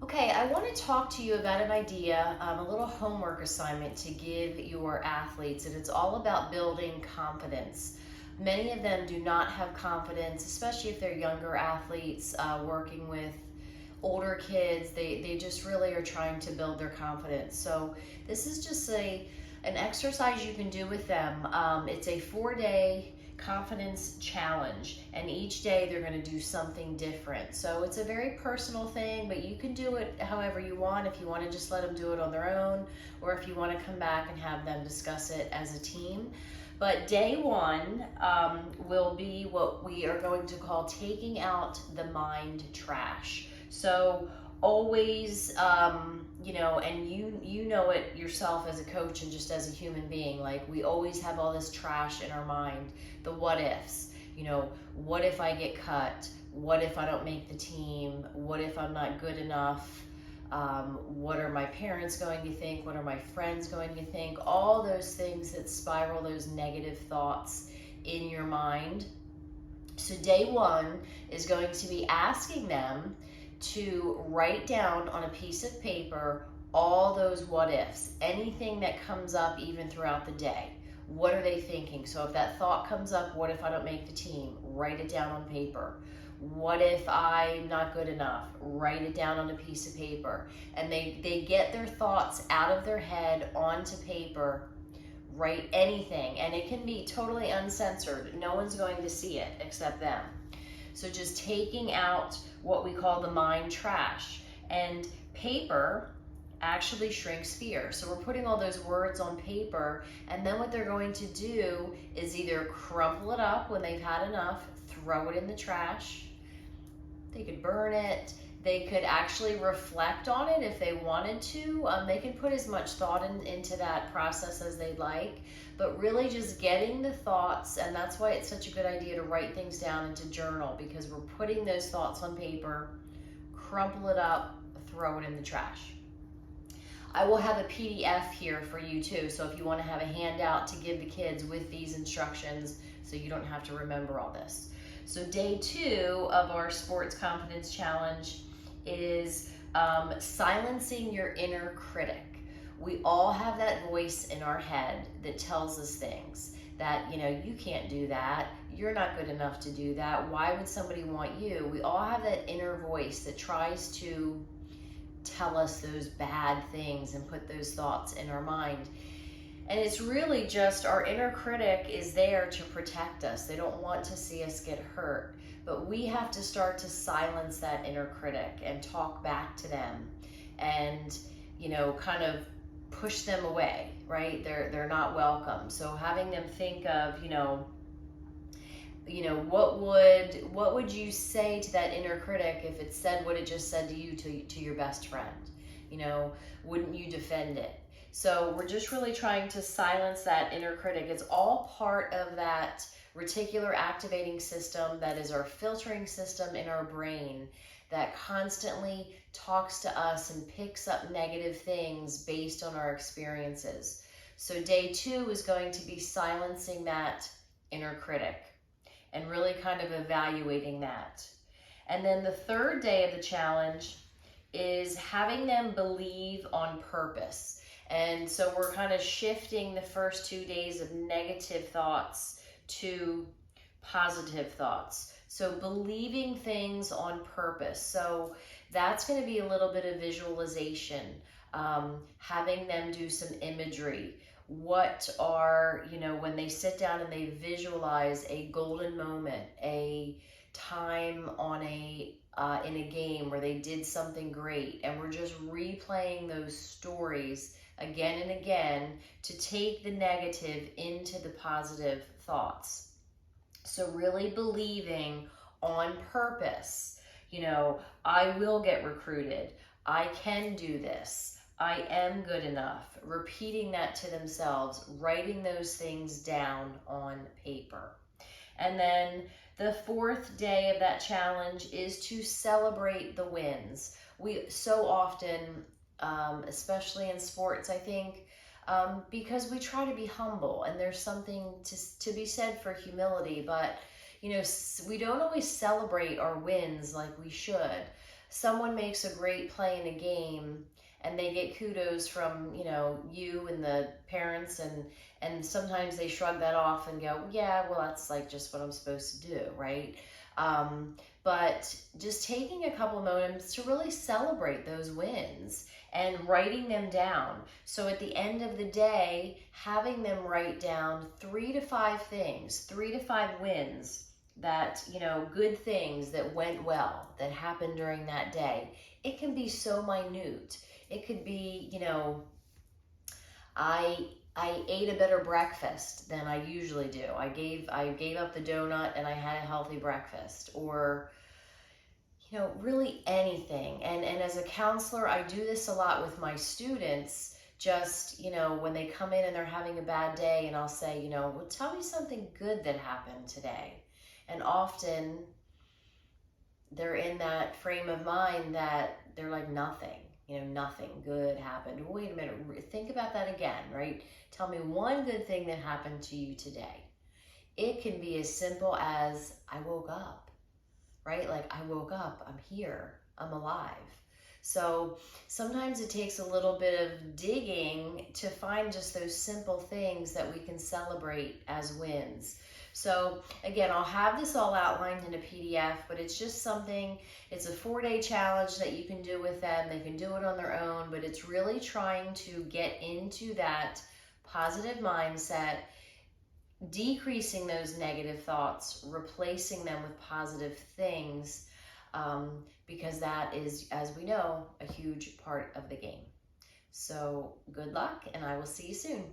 Okay, I want to talk to you about an idea, a little homework assignment to give your athletes, and it's all about building confidence. Many of them do not have confidence, especially if they're younger athletes working with older kids. They just really are trying to build their confidence. So this is just an exercise you can do with them. It's a 4-day confidence challenge, and each day they're going to do something different. So it's a very personal thing, but you can do it however you want. If you want to just let them do it on their own, or if you want to come back and have them discuss it as a team. But day one will be what we are going to call taking out the mind trash. So always, and you know it yourself as a coach and just as a human being. Like, we always have all this trash in our mind. The what ifs. What if I get cut? What if I don't make the team? What if I'm not good enough? What are my parents going to think? What are my friends going to think? All those things that spiral those negative thoughts in your mind. So day one is going to be asking them to write down on a piece of paper all those what ifs, anything that comes up even throughout the day. What are they thinking? So if that thought comes up, what if I don't make the team? Write it down on paper. What if I'm not good enough? Write it down on a piece of paper. And they get their thoughts out of their head onto paper. Write anything, and it can be totally uncensored. No one's going to see it except them. So just taking out what we call the mind trash. And paper actually shrinks fear. So we're putting all those words on paper, and then what they're going to do is either crumple it up when they've had enough, throw it in the trash. They could burn it. They could actually reflect on it if they wanted to. They can put as much thought into that process as they'd like, but really just getting the thoughts, and that's why it's such a good idea to write things down into journal, because we're putting those thoughts on paper, crumple it up, throw it in the trash. I will have a PDF here for you too, so if you want to have a handout to give the kids with these instructions so you don't have to remember all this. So day two of our sports confidence challenge is silencing your inner critic. We all have that voice in our head that tells us things that, you can't do that. You're not good enough to do that. Why would somebody want you? We all have that inner voice that tries to tell us those bad things and put those thoughts in our mind. And it's really just our inner critic is there to protect us. They don't want to see us get hurt. But we have to start to silence that inner critic and talk back to them and, kind of push them away, right? They're not welcome. So having them think of, what would you say to that inner critic if it said what it just said to you, to your best friend? Wouldn't you defend it? So we're just really trying to silence that inner critic. It's all part of that reticular activating system that is our filtering system in our brain that constantly talks to us and picks up negative things based on our experiences. So day two is going to be silencing that inner critic and really kind of evaluating that. And then the third day of the challenge is having them believe on purpose. And so we're kind of shifting the first 2 days of negative thoughts to positive thoughts. So believing things on purpose. So that's going to be a little bit of visualization, having them do some imagery. What are, when they sit down and they visualize a golden moment, a time on in a game where they did something great, and we're just replaying those stories again and again to take the negative into the positive thoughts. So really believing on purpose, I will get recruited. I can do this. I am good enough. Repeating that to themselves, writing those things down on paper. And then the fourth day of that challenge is to celebrate the wins. We so often, especially in sports, I think, because we try to be humble, and there's something to be said for humility, but we don't always celebrate our wins like we should. someone makes a great play in a game and they get kudos from, you and the parents, and sometimes they shrug that off and go, yeah, well, that's like just what I'm supposed to do, right? But just taking a couple moments to really celebrate those wins and writing them down. So at the end of the day, having them write down 3 to 5 things, 3 to 5 wins that, good things that went well, that happened during that day. It can be so minute. It could be, I ate a better breakfast than I usually do. I gave up the donut and I had a healthy breakfast, or really anything. And as a counselor, I do this a lot with my students. Just, when they come in and they're having a bad day, and I'll say, well, tell me something good that happened today. And often they're in that frame of mind that they're like, nothing, nothing good happened. Wait a minute, think about that again, right? Tell me one good thing that happened to you today. It can be as simple as, I woke up, right? Like, I woke up, I'm here, I'm alive. So sometimes it takes a little bit of digging to find just those simple things that we can celebrate as wins. So again, I'll have this all outlined in a PDF, but it's just something, it's a 4-day challenge that you can do with them. They can do it on their own, but it's really trying to get into that positive mindset, decreasing those negative thoughts, replacing them with positive things, because that is, as we know, a huge part of the game. So good luck, and I will see you soon.